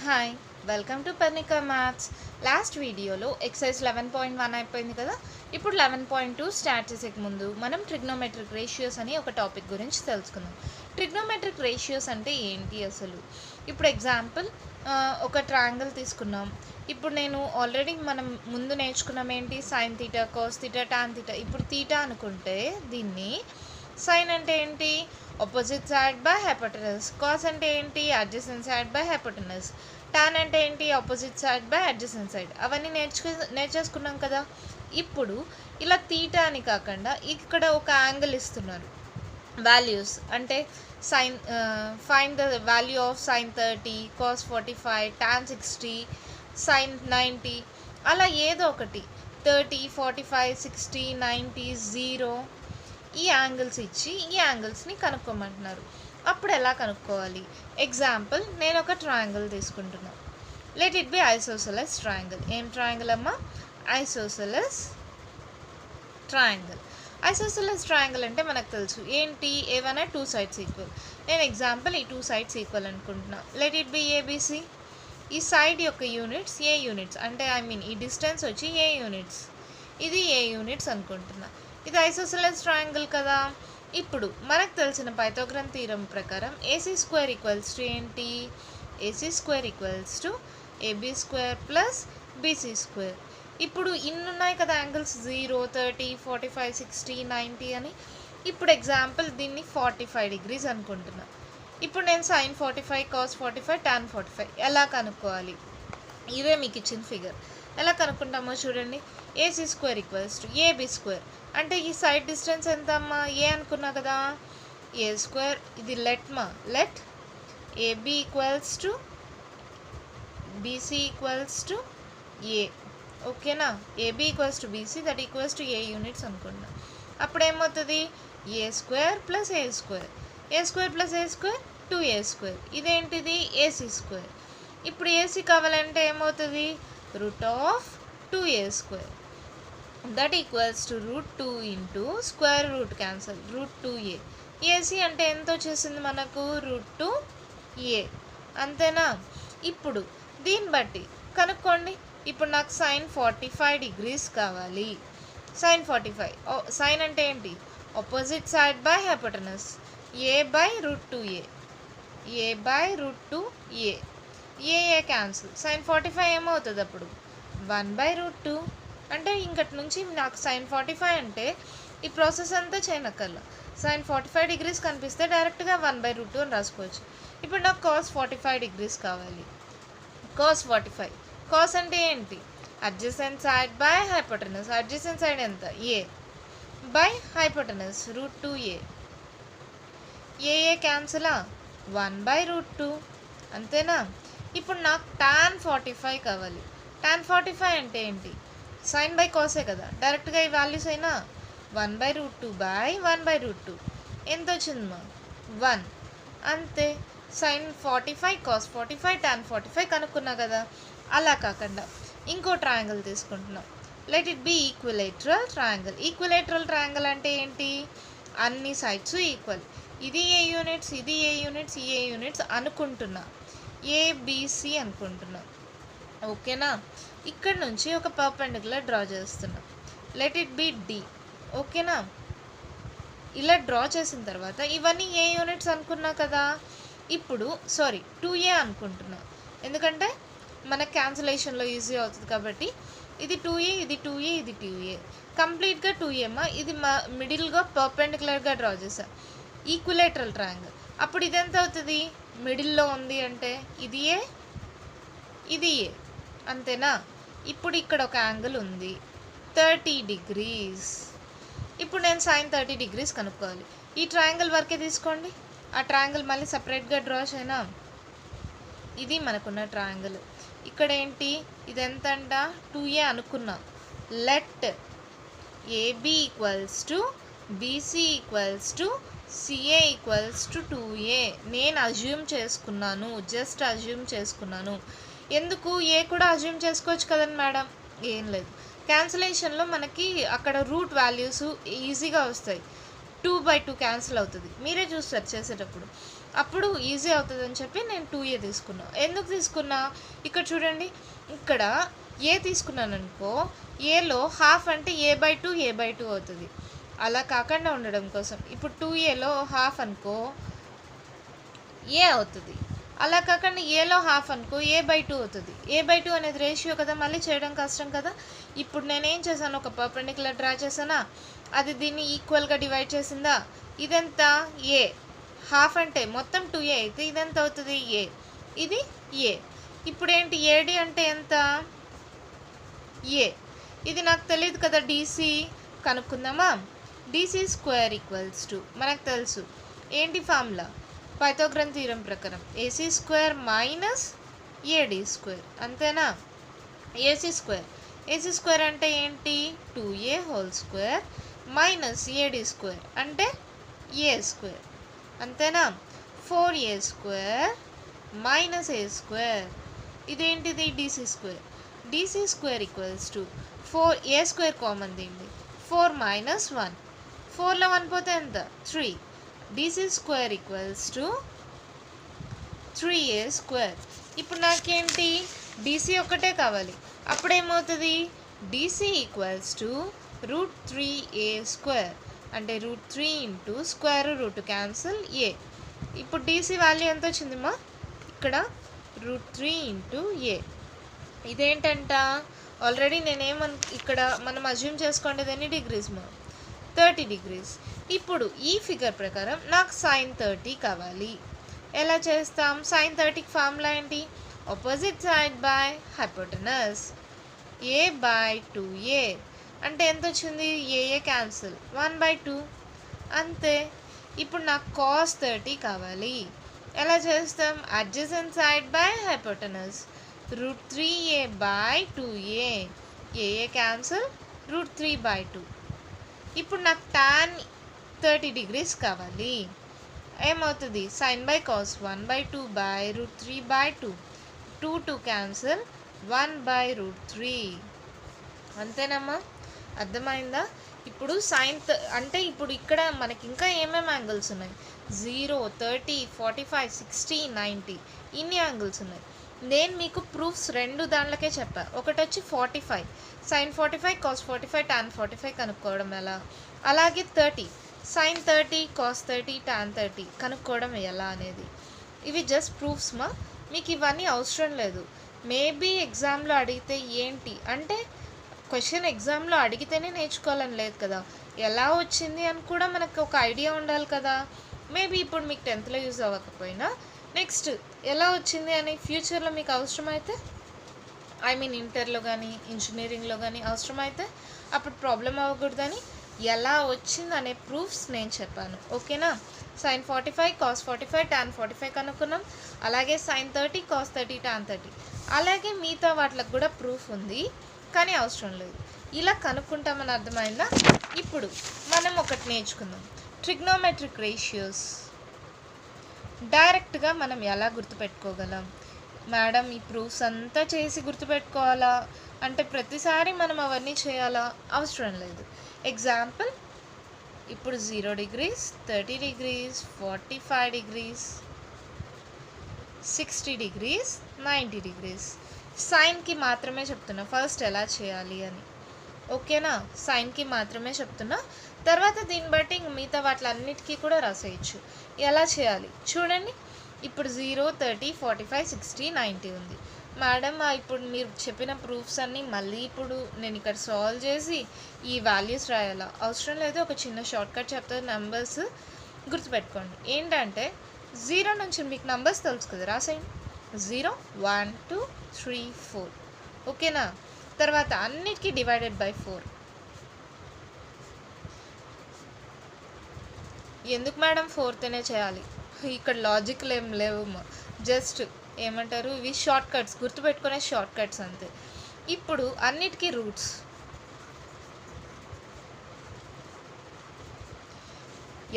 Hi, welcome to Parnika maths. Last వీడియోలో exercise 11.1 అయిపోయింది కదా. ఇప్పుడు 11.2 స్టార్ట్ చేసే ముందు మనం ట్రిగ్నోమెట్రిక్ రేషియోస్ అని ఒక టాపిక్ గురించి తెలుసుకుందాం. ట్రిగ్నోమెట్రిక్ రేషియోస్ అంటే ఏంటి అసలు? ఇప్పుడు ఎగ్జాంపుల్ ఒక ట్రయాంగిల్ తీసుకున్నాం. ఇప్పుడు నేను ఆల్రెడీ మనం ముందు నేర్చుకున్నాం ఏంటి, sine theta, cos theta, tan theta. ఇప్పుడు థీటా అనుకుంటే దీన్ని సైన్ అంటే ఏంటి, opposite side by hypotenuse. Cos అంటే ఏంటి, adjacent side by hypotenuse. Tan అంటే ఏంటి, opposite side by adjacent side. అవన్నీ నేర్చేసుకున్నాం కదా. ఇప్పుడు ఇలా థీటా అని కాకుండా ఇక్కడ ఒక యాంగిల్ ఇస్తున్నారు, వాల్యూస్ అంటే sine find the value of sine 30, cos 45, tan 60, sine 90. అలా ఏదో ఒకటి 30, 45, 60, 90, 0 ఈ యాంగిల్స్ ఇచ్చి ఈ యాంగిల్స్ని కనుక్కోమంటున్నారు. అప్పుడు ఎలా కనుక్కోవాలి? ఎగ్జాంపుల్ నేను ఒక ట్రయాంగిల్ తీసుకుంటున్నాను. Let it B isosceles triangle. ఏం ట్రయాంగిల్ అమ్మా? Isosceles triangle. ఐసోసెలస్ ట్రయాంగిల్ అంటే మనకు తెలుసు ఏంటి, ఏవైనా 2 sides ఈక్వల్. నేను ఎగ్జాంపుల్ ఈ 2 sides ఈక్వల్ అనుకుంటున్నా. Let it be ABC. ఈ సైడ్ యొక్క యూనిట్స్ ఏ యూనిట్స్ అంటే ఈ డిస్టెన్స్ వచ్చి ఏ యూనిట్స్, ఇది ఏ యూనిట్స్ అనుకుంటున్నా. ఇది ఐసోసెలస్ ట్రయాంగిల్ కదా. ఇప్పుడు మనకు తెలిసిన పైథాగరన్ థీరం ప్రకారం ఏసీ స్క్వేర్ ఈక్వల్స్ టు ఏంటి, AC square equals to AB square plus BC square. ఇప్పుడు ఇన్ని ఉన్నాయి కదా యాంగిల్స్, 0, 30, 45, 60, 90 అని. ఇప్పుడు ఎగ్జాంపుల్ దీన్ని 45 degrees అనుకుంటున్నా. ఇప్పుడు నేను సైన్ 45, కాస్ 45, టాన్ 45 ఎలా కనుక్కోవాలి? ఇదే మీకు ఇచ్చిన ఫిగర్. ఎలా కనుక్కుంటామో చూడండి. AC square equals to AB square అంటే ఈ సైడ్ డిస్టెన్స్ ఎంత అమ్మా, ఏ అనుకున్నా కదా, ఏ స్క్వేర్. ఇది let AB equals to BC equals to A. ఓకేనా? AB equals to BC, that equals to A units అనుకున్నా. అప్పుడు ఏమవుతుంది, A square plus A square. A square plus A square 2a square. ఇదేంటిది, AC square. ఇప్పుడు AC కావాలంటే ఏమవుతుంది, root of 2a square, that equals to √2 into square root cancel, √2a. AC అంటే ఎంత వచ్చేసింది మనకు, √2a. అంతేనా? ఇప్పుడు దీన్ని బట్టి కనుక్కోండి. ఇప్పుడు నాకు సైన్ 45 degrees కావాలి. సైన్ 45, సైన్ అంటే ఏంటి, opposite side by hypotenuse, a by √2a, a by √2a. A cancel. Sine 45 ఏమవుతుంది అప్పుడు, 1/√2. అంటే ఇంకటి నుంచి నాకు సైన్ 45 అంటే ఈ ప్రాసెస్ అంతా చేయనక్కర్లా. సైన్ 45 degrees కనిపిస్తే డైరెక్ట్గా 1/√2 అని రాసుకోవచ్చు. ఇప్పుడు నాకు కాస్ 45 degrees కావాలి. కాస్ 45, కాస్ అంటే ఏంటి, adjacent side by hypotenuse. Adjacent side ఎంత, ఏ బై హైపోటెనస్ √2a. ఏ క్యాన్సిలా, 1/√2. అంతేనా? ఇప్పుడు నాకు టాన్ 45 కావాలి. టాన్ 45 అంటే ఏంటి, సైన్ బై కాసే కదా, డైరెక్ట్గా ఈ వాల్యూస్ అయినా 1/√2 బై 1/√2 ఎంత వచ్చిందమ్మా, 1. అంతే. సైన్ 45, కాస్ 45, టాన్ 45 కనుక్కున్నా కదా. అలా కాకుండా ఇంకో ట్రయాంగిల్ తీసుకుంటున్నాం. Let it B equilateral triangle. Equilateral triangle అంటే ఏంటి, అన్ని సైడ్స్ ఈక్వల్. ఇది ఏ యూనిట్స్, ఇది ఏ యూనిట్స్, ఈ ఏ యూనిట్స్ అనుకుంటున్నా. ఏబిసి అనుకుంటున్నా. ఓకేనా? ఇక్కడ నుంచి ఒక పర్పెండిక్యులర్ డ్రా చేస్తున్నా. Let it be D. ఓకేనా? ఇలా డ్రా చేసిన తర్వాత ఇవన్నీ ఏ యూనిట్స్ అనుకున్నా కదా. ఇప్పుడు 2a అనుకుంటున్నా, ఎందుకంటే మన క్యాన్సిలేషన్లో ఈజీ అవుతుంది కాబట్టి. ఇది 2a, ఇది 2a, ఇది 2a, కంప్లీట్గా 2a అమ్మా. ఇది మిడిల్గా పర్పెండిక్యులర్గా డ్రా చేసా. Equilateral triangle. అప్పుడు ఇది ఎంత అవుతుంది, మిడిల్లో ఉంది అంటే ఇది ఏ, ఇది ఏ. అంతేనా? ఇప్పుడు ఇక్కడ ఒక యాంగిల్ ఉంది 30 degrees. ఇప్పుడు నేను సైన్ 30 degrees కనుక్కోవాలి. ఈ ట్రయాంగిల్ వరకే తీసుకోండి, ఆ ట్రయాంగిల్ మళ్ళీ సపరేట్గా డ్రా చేయనా. ఇది మనకున్న ట్రయాంగిల్. ఇక్కడ ఏంటి, ఇది ఎంత అంట, 2a అనుకున్నా. Let AB equals to BC equals to CA equals to 2a. నేను అజ్యూమ్ చేసుకున్నాను, జస్ట్ అజ్యూమ్ చేసుకున్నాను. ఎందుకు, ఏ కూడా అజ్యూమ్ చేసుకోవచ్చు కదండి మేడం. ఏం లేదు, క్యాన్సిలేషన్లో మనకి అక్కడ రూట్ వాల్యూస్ ఈజీగా వస్తాయి. 2/2 క్యాన్సిల్ అవుతుంది, మీరే చూస్తారు చేసేటప్పుడు. అప్పుడు ఈజీ అవుతుందని చెప్పి నేను 2a తీసుకున్నా. ఎందుకు తీసుకున్నా, ఇక్కడ చూడండి, ఇక్కడ ఏ తీసుకున్నాను అనుకో, ఏలో హాఫ్ అంటే a/2 a/2 అవుతుంది. అలా కాకుండా ఉండడం కోసం ఇప్పుడు 2aలో హాఫ్ అనుకో ఏ అవుతుంది. అలా కాకుండా ఏలో హాఫ్ అనుకో a/2 అవుతుంది. a/2 అనేది రేషియో కదా, మళ్ళీ చేయడం కష్టం కదా. ఇప్పుడు నేనేం చేశాను, ఒక పర్పెండిక్యులర్ డ్రా చేశానా, అది దీన్ని ఈక్వల్గా డివైడ్ చేసిందా. ఇదెంత ఏ, హాఫ్ అంటే మొత్తం 2a అయితే ఇదెంత అవుతుంది ఏ, ఇది ఏ. ఇప్పుడు ఏంటి ఏడి అంటే ఎంత ఏ, ఇది నాకు తెలియదు కదా, డీసీ కనుక్కుందామా. డీసీ స్క్వేర్ ఈక్వల్స్ టు మనకు తెలుసు ఏంటి ఫార్ములా, పైథాగరన్ థీరం ప్రకారం AC square minus AD square, అంతేనా. ఏసీ స్క్వేర్ అంటే ఏంటి 2a whole square minus AD square అంటే ఏ స్క్వేర్, అంతేనా. 4a స్క్వేర్ మైనస్ ఏ స్క్వేర్, ఇదేంటిది DC square equals to 4a square common తీయండి, 4 మైనస్ 1, 4లో 1 పోతే ఎంత 3, DC square equals to 3a square. ఇప్పుడు నాకేంటి డీసీ ఒక్కటే కావాలి, అప్పుడేమవుతుంది DC equals to √3a square అంటే √3 ఇంటూ స్క్వేర్ రూట్ క్యాన్సిల్ ఏ. ఇప్పుడు డీసీ వాల్యూ ఎంత వచ్చిందిమా, ఇక్కడ √3 ఇంటూ ఏ. ఇదేంటంట ఆల్రెడీ ఇక్కడ మనం అజ్యూమ్ చేసుకోండి ఎన్ని డిగ్రీస్ మా 30 degrees. ఇప్పుడు ఈ ఫిగర్ ప్రకారం నాకు sin 30 కావాలి. ఎలా చేస్తాం, sin 30కి ఫార్ములా ఏంటి, opposite side by hypotenuse a/2a అంటే ఎంత వచ్చింది ఏ క్యాన్సిల్ 1/2 అంతే. ఇప్పుడు నాకు cos 30 కావాలి. ఎలా చేస్తాం, adjacent side by hypotenuse √3a/2a, A cancel √3/2. ఇప్పుడు నాకు tan 30 degrees కావాలి. ఏమవుతుంది sin by cos 1/2 by √3/2, 2 cancel 1/√3, అంతేనమ్మా. అర్థమైందా. ఇప్పుడు అంటే ఇప్పుడు ఇక్కడ మనకి ఇంకా ఏమేమి యాంగిల్స్ ఉన్నాయి, 0, 30, 45, 60, 90 ఇన్ని యాంగిల్స్ ఉన్నాయి. నేను మీకు ప్రూఫ్స్ 2 దాంట్లోకే చెప్పా. ఒకటి వచ్చి 45 sin 45 cos 45 tan 45 కనుక్కోవడం ఎలా, అలాగే 30 sin 30 cos 30 tan 30 కనుక్కోవడం ఎలా అనేది. ఇవి జస్ట్ ప్రూఫ్స్ మా, మీకు ఇవన్నీ అవసరం లేదు. మేబీ ఎగ్జామ్లో అడిగితే ఏంటి అంటే, క్వశ్చన్ ఎగ్జామ్లో అడిగితేనే నేర్చుకోవాలని లేదు కదా, ఎలా వచ్చింది అని కూడా మనకు ఒక ఐడియా ఉండాలి కదా. మేబీ ఇప్పుడు మీకు 10th యూజ్ అవ్వకపోయినా నెక్స్ట్ ఎలా వచ్చింది అని ఫ్యూచర్లో మీకు అవసరమైతే, ఇంటర్లో కానీ ఇంజనీరింగ్లో కానీ అవసరమైతే అప్పుడు ప్రాబ్లం అవ్వకూడదని ఎలా వచ్చింది అనే ప్రూఫ్స్ నేను చెప్పాను. ఓకేనా. sin 45 cos 45 tan 45 కనుక్కున్నాం, అలాగే sin 30 cos 30 tan 30, అలాగే మిగతా వాటికి కూడా ప్రూఫ్ ఉంది కానీ అవసరం లేదు. ఇలా కనుక్కుంటామని అర్థమైందా. ఇప్పుడు మనం ఒకటి నేర్చుకుందాం, ట్రిగ్నోమెట్రిక్ రేషియోస్. డైరెక్ట్గా మనం ఎలా గుర్తుపెట్టుకోగలం మేడం, ఈ ప్రూఫ్స్ అంతా చేసి గుర్తుపెట్టుకోవాలా అంటే ప్రతిసారి మనం అవన్నీ చేయాలా, అవసరం లేదు. ఎగ్జాంపుల్, ఇప్పుడు 0 degrees, 30 degrees, 45 degrees, 60 degrees, 90 degrees. సైన్కి మాత్రమే చెప్తున్నా ఫస్ట్ ఎలా చేయాలి అని, ఓకేనా. సైన్కి మాత్రమే చెప్తున్నా, తర్వాత దీన్ని బట్టి మిగతా వాటిలన్నిటికీ కూడా రాసేయచ్చు. ఎలా చేయాలి చూడండి. ఇప్పుడు 0, 30, 45, 60, 90 ఉంది మేడం. ఇప్పుడు మీరు చెప్పిన ప్రూఫ్స్ అన్నీ మళ్ళీ ఇప్పుడు నేను ఇక్కడ సాల్వ్ చేసి ఈ వాల్యూస్ రాయాలా, అవసరం లేదు. ఒక చిన్న షార్ట్ కట్ చెప్తాను, నెంబర్స్ గుర్తుపెట్టుకోండి. ఏంటంటే 0 నుంచి మీకు నెంబర్స్ తెలుసు కదా, రాసేయండి. 0, 1, 2, 3, 4, ఓకేనా. తర్వాత అన్నిటికీ డివైడెడ్ బై 4. ఎందుకు మేడం 4తోనే చేయాలి, ఇక్కడ లాజిక్లు ఏం లేవు, జస్ట్ ఏమంటారు ఇవి షార్ట్ కట్స్, గుర్తుపెట్టుకునే షార్ట్ కట్స్ అంతే. ఇప్పుడు అన్నిటికీ రూట్స్,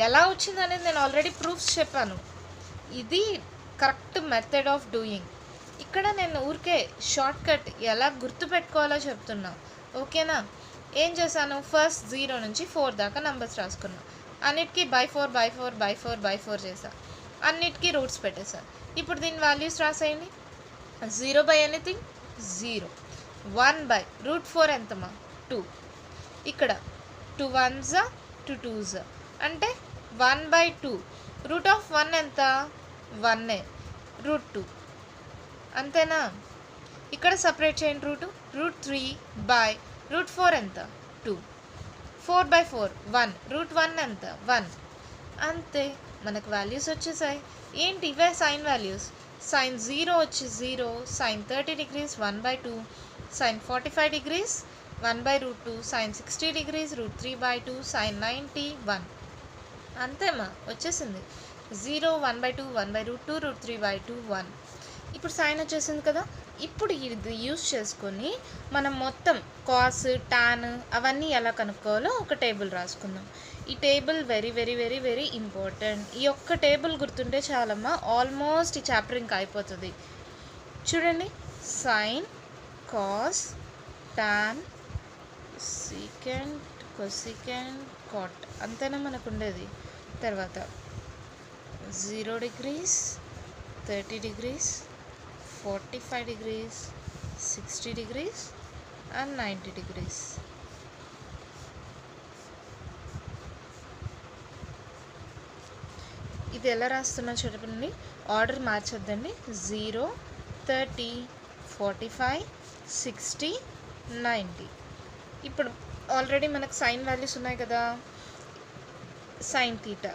ఎలా వచ్చింది అనేది నేను ఆల్రెడీ ప్రూఫ్స్ చెప్పాను. ఇది కరెక్ట్ మెథడ్ ఆఫ్ డూయింగ్. ఇక్కడ నేను ఊరికే షార్ట్ కట్ ఎలా గుర్తుపెట్టుకోవాలో చెప్తున్నా, ఓకేనా. ఏం చేశాను, ఫస్ట్ 0 నుంచి 4 దాకా నెంబర్స్ రాసుకున్నా, అన్నిటికీ బై 4 బై 4 బై 4 బై 4 చేసా. అన్నిటికీ రూట్స్ పెట్టేశాను. ఇప్పుడు దీని వాల్యూస్ రాసేయండి. 0 బై ఎనీథింగ్ 0, 1 బై √4 ఎంతమా 2, ఇక్కడ 2 1s 2 2s అంటే 1 బై 2, √1 ఎంత 1 √2 అంతేనా. ఇక్కడ సపరేట్ చేయండి √3 బై √4 ఎంత 2, 4 బై 4 1, √1 ఎంత 1 అంతే. మనకు వాల్యూస్ వచ్చేసాయి. ఏంటి ఇవే సైన్ వాల్యూస్. sin 0 వచ్చి 0, sin 30 degrees 1 by 2, sin 45 degrees 1 by √2, sin 60 degrees √3 by 2, sin 90 1 అంతేమా వచ్చేసింది. 0 1 బై 2 1 బై √2 √3 బై 2 1. ఇప్పుడు సైన్ వచ్చేసింది కదా. ఇప్పుడు ఇది యూస్ చేసుకొని మనం మొత్తం కాస్ టాన్ అవన్నీ ఎలా కనుక్కోవాలో ఒక టేబుల్ రాసుకుందాం. ఈ table very very very very important. ఈ ఒక్క టేబుల్ గుర్తుంటే చాలమ్మా, ఆల్మోస్ట్ ఈ చాప్టర్ ఇంకా అయిపోతుంది. చూడండి, sine, cos, tan, secant, cosecant, cot అంతేనా మనకు ఉండేది. తర్వాత 0 degrees 30 degrees 45 degrees 60 degrees and 90 degrees. ఇది ఎలా రాస్తున్నా చూడండి, ఆర్డర్ మార్చొద్దండి. 0 30 45 60 90. ఇప్పుడు ఆల్రెడీ మనకు సైన్ వాల్యూస్ ఉన్నాయి కదా. సైన్ థీటా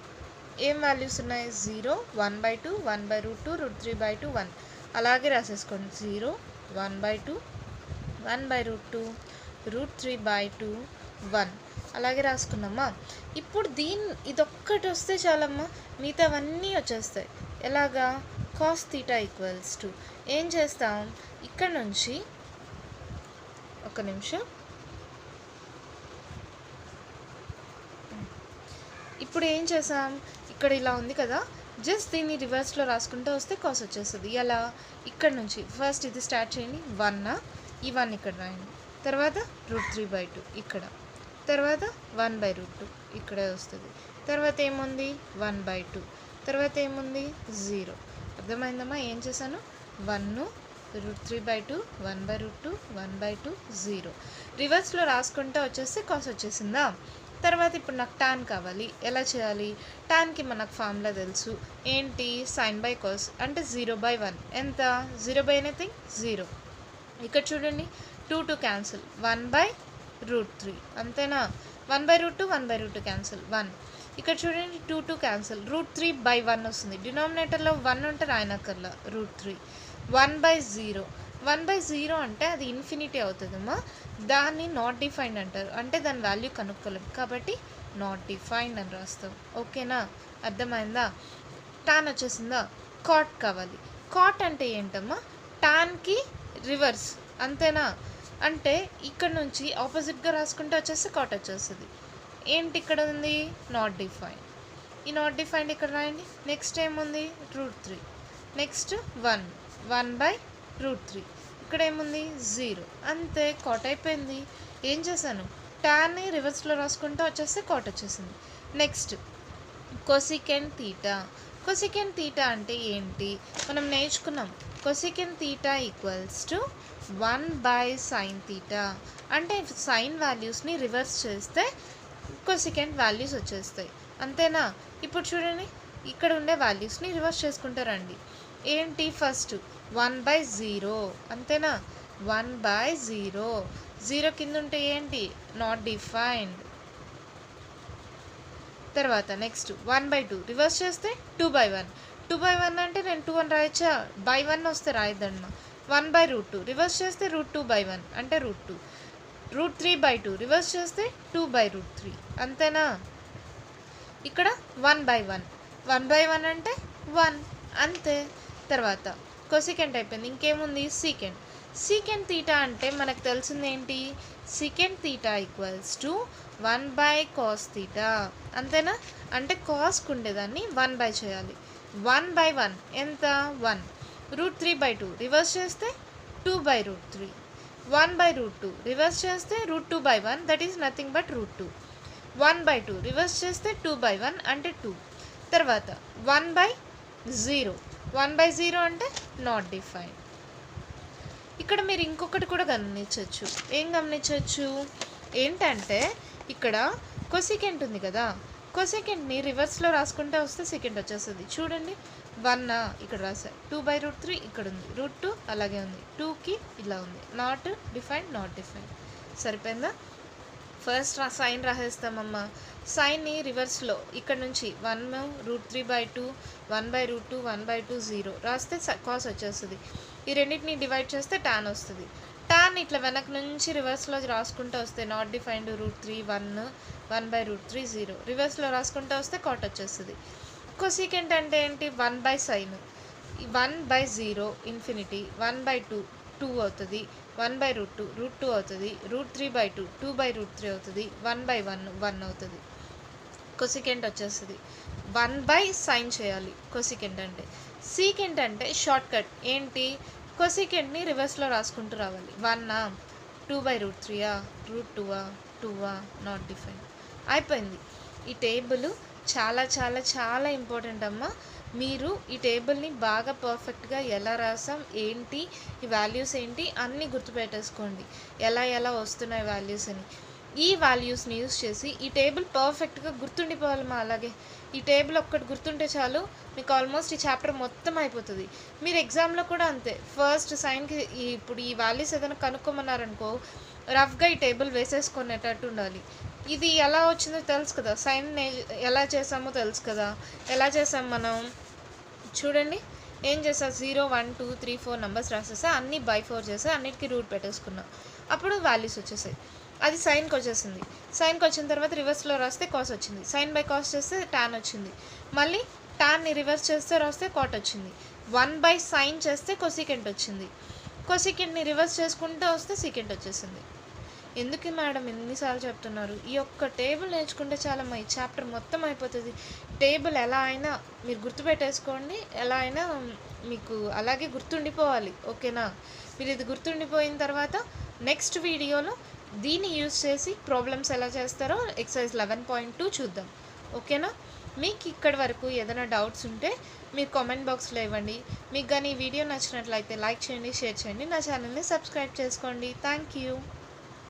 ఏం వాల్యూస్ ఉన్నాయి, 0 1 బై 2 1 బై √2 √3 బై 2 1 అలాగే రాసేసుకోండి. 0 1 బై 2 1 బై √2 √3 బై 2 1 అలాగే రాసుకున్నామా. ఇప్పుడు ఇదొక్కటి వస్తే చాలమ్మా, మిగతావన్నీ వచ్చేస్తాయి. ఎలాగా, కాస్ థీటా ఈక్వల్స్ టు ఏం చేస్తాం, ఇక్కడ నుంచి ఒక నిమిషం. ఇప్పుడు ఏం చేసాం, ఇక్కడ ఇలా ఉంది కదా, జస్ట్ దీన్ని రివర్స్లో రాసుకుంటూ వస్తే కాస్ వచ్చేస్తుంది. ఎలా, ఇక్కడ నుంచి ఫస్ట్ ఇది స్టార్ట్ చేయండి. 1 ఈ 1 ఇక్కడ రాయండి. తర్వాత √3 బై 2 ఇక్కడ, తర్వాత 1 బై √2 ఇక్కడే వస్తుంది. తర్వాత ఏముంది 1 బై 2, తర్వాత ఏముంది 0. అర్థమైందమ్మా ఏం చేశాను, 1 √3 బై 2 1 బై √2 1 బై 2 0 రివర్స్లో రాసుకుంటూ వచ్చేస్తే కాస్ వచ్చేసిందా. తర్వాత ఇప్పుడు నాకు టాన్ కావాలి, ఎలా చేయాలి, టాన్కి మనకు ఫార్ములా తెలుసు. ఏంటి, సైన్ బై కాస్ అంటే 0 బై 1 ఎంత, 0 బై ఎనీథింగ్ 0. ఇక్కడ చూడండి 2 2 క్యాన్సిల్, 1 బై √3 అంతేనా. 1 బై √2 1 బై √2 క్యాన్సిల్ 1. ఇక్కడ చూడండి 2 2 క్యాన్సిల్, √3 బై 1 వస్తుంది. డినామినేటర్లో 1 ఉంటే రాయనక్కర్లా, √3 1 బై 0. 1 బై 0 అంటే అది ఇన్ఫినిటీ అవుతుందమ్మా, దాన్ని నాట్ డిఫైన్డ్ అంటారు. అంటే దాని వాల్యూ కనుక్కోలేము కాబట్టి నాట్ డిఫైన్డ్ అని రాస్తాం. ఓకేనా, అర్థమైందా. టాన్ వచ్చేసిందా. కాట్ కావాలి. కాట్ అంటే ఏంటమ్మా, టాన్కి రివర్స్ అంతేనా. అంటే ఇక్కడ నుంచి ఆపోజిట్గా రాసుకుంటే వచ్చేస్తే కాట్ వచ్చేస్తుంది. ఏంటి ఇక్కడ ఉంది, నాట్ డిఫైన్డ్. ఈ నాట్ డిఫైన్డ్ ఇక్కడ రాయండి. నెక్స్ట్ ఏముంది √3, నెక్స్ట్ 1 బై √3 ఇక్కడ ఏముంది 0 అంతే, కాట్ అయిపోయింది. ఏం చేశాను, టాన్ని రివర్స్లో రాసుకుంటూ వచ్చేస్తే కాట్ వచ్చేసింది. Next cosecant theta. Cosecant theta అంటే ఏంటి మనం నేర్చుకున్నాం. Cosecant theta equals to 1 by sine theta. అంటే సైన్ వాల్యూస్ని రివర్స్ చేస్తే కొసికెంట్ వాల్యూస్ వచ్చేస్తాయి అంతేనా. ఇప్పుడు చూడండి, ఇక్కడ ఉండే వాల్యూస్ని రివర్స్ చేసుకుంటారండి. ఏంటి, ఫస్ట్ 1 బై 0 అంతేనా. 1 బై 0, 0 కింద ఉంటే ఏంటి, నాట్ డిఫైన్డ్. తర్వాత నెక్స్ట్ 1 బై 2 రివర్స్ చేస్తే 2 బై 1. 2 బై 1 అంటే నేను 2 అని రాయచ్చా, బై 1 వస్తే రాయద్దమ్మా. 1 బై √2 రివర్స్ చేస్తే √2 బై 1 అంటే √2. √3 బై 2 రివర్స్ చేస్తే 2 బై √3 అంతేనా. ఇక్కడ 1 బై 1, 1 బై 1 అంటే 1 అంతే. తర్వాత కొసికెంట్ అయిపోయింది, ఇంకేముంది సీకెంట్. సీకెంట్ థీటా అంటే మనకు తెలిసింది ఏంటి, secant theta equals to 1 by cos theta అంతేనా. అంటే కాస్కు ఉండేదాన్ని 1 బై చేయాలి. 1 బై 1 ఎంత 1. √3 బై 2 రివర్స్ చేస్తే 2 బై √3. 1 బై √2 రివర్స్ చేస్తే √2 by 1 that is nothing but √2. 1 by 2 reverse చేస్తే 2 బై 1 అంటే 2. తర్వాత 1 బై 0. 1/0 అంటే నాట్ డిఫైన్. ఇక్కడ మీరు ఇంకొకటి కూడా గమనించవచ్చు. ఏం గమనించవచ్చు ఏంటంటే ఇక్కడ కొసికెంట్ ఉంది కదా, కొసికెంట్ని రివర్స్లో రాసుకుంటే వస్తే సెకండ్ వచ్చేస్తుంది. చూడండి 1 ఇక్కడ రాసా, 2/√3 ఇక్కడ ఉంది, √2 అలాగే ఉంది, 2కి ఇలా ఉంది, నాట్ డిఫైన్ నాట్ డిఫైన్. సరిపోయిందా? ఫస్ట్ సైన్ రాసేస్తామమ్మా. సైన్ని రివర్స్లో ఇక్కడ నుంచి 1√3/2 1/√2 1/2 0 రాస్తే కాస్ వచ్చేస్తుంది. ఈ రెండింటిని డివైడ్ చేస్తే టాన్ వస్తుంది. టాన్ ఇట్లా వెనక నుంచి రివర్స్లో రాసుకుంటూ వస్తే నాట్ డిఫైన్డ్ √3 1 1/√3 0 రివర్స్లో రాసుకుంటూ వస్తే కాట్ వచ్చేస్తుంది. కొసికెంట్ అంటే ఏంటి? 1/sin 1/0 ఇన్ఫినిటీ 1/2 2 అవుతుంది, 1/√2 √2 అవుతుంది, √3/2 2/√3 అవుతుంది, 1/1 1 అవుతుంది. కొసికెంట్ వచ్చేస్తుంది. 1/sin చేయాలి కొసికెంట్ అంటే. సీకెంట్ అంటే షార్ట్ కట్ ఏంటి? కొసికెంట్ని రివర్స్లో రాసుకుంటూ రావాలి. 1 2/√3 √2 2 నాట్ డిఫైన్. అయిపోయింది. ఈ టేబుల్ చాలా చాలా చాలా ఇంపార్టెంట్ అమ్మా. మీరు ఈ టేబుల్ని బాగా పర్ఫెక్ట్గా ఎలా రాసాం ఏంటి, ఈ వాల్యూస్ ఏంటి అన్నీ గుర్తుపెట్టేసుకోండి, ఎలా ఎలా వస్తున్నాయి వాల్యూస్ అని. ఈ వాల్యూస్ని యూస్ చేసి ఈ టేబుల్ పర్ఫెక్ట్గా గుర్తుండిపోవాలమ్మా. అలాగే ఈ టేబుల్ ఒక్కటి గుర్తుంటే చాలు మీకు ఆల్మోస్ట్ ఈ చాప్టర్ మొత్తం అయిపోతుంది. మీరు ఎగ్జామ్లో కూడా అంతే. ఫస్ట్ సైన్కి ఇప్పుడు ఈ వాల్యూస్ ఏదైనా కనుక్కోమన్నారనుకో రఫ్గా ఈ టేబుల్ వేసేసుకునేటట్టు ఉండాలి. ఇది ఎలా వచ్చిందో తెలుసు కదా, సైన్ ఎలా చేసామో తెలుసు కదా. ఎలా చేసాం మనం చూడండి. ఏం చేసా 0 1 2 3 4 నెంబర్స్ రాసేసా, అన్నీ by4 చేసా, అన్నిటికీ రూట్ పెట్టేసుకున్నా, అప్పుడు వాల్యూస్ వచ్చేసాయి. అది సైన్కి వచ్చేసింది. సైన్కి వచ్చిన తర్వాత రివర్స్లో రాస్తే కాస్ వచ్చింది. సైన్ బై కాస్ చేస్తే టాన్ వచ్చింది. మళ్ళీ టాన్ని రివర్స్ చేస్తే రాస్తే కాట్ వచ్చింది. 1/sin చేస్తే కొసికెంట్ వచ్చింది. కొసికెంట్ని రివర్స్ చేసుకుంటే వస్తే సీకెంట్ వచ్చేసింది. ఎందుకు మేడం ఎన్నిసార్లు చెప్తున్నారు? ఈ ఒక్క టేబుల్ నేర్చుకుంటే చాలమ్మా, ఈ చాప్టర్ మొత్తం అయిపోతుంది. టేబుల్ ఎలా అయినా మీరు గుర్తుపెట్టేసుకోండి, ఎలా అయినా మీకు అలాగే గుర్తుండిపోవాలి. ఓకేనా? మీరు ఇది గుర్తుండిపోయిన తర్వాత నెక్స్ట్ వీడియోలో దీన్ని యూజ్ చేసి ప్రాబ్లమ్స్ ఎలా చేస్తారో ఎక్సర్సైజ్ 11.2 చూద్దాం. ఓకేనా? మీకు ఇక్కడి వరకు ఏదైనా డౌట్స్ ఉంటే మీరు కామెంట్ బాక్స్లో ఇవ్వండి. మీకు కానీ ఈ వీడియో నచ్చినట్లయితే లైక్ చేయండి, షేర్ చేయండి, నా ఛానల్ని సబ్స్క్రైబ్ చేసుకోండి. Thank you.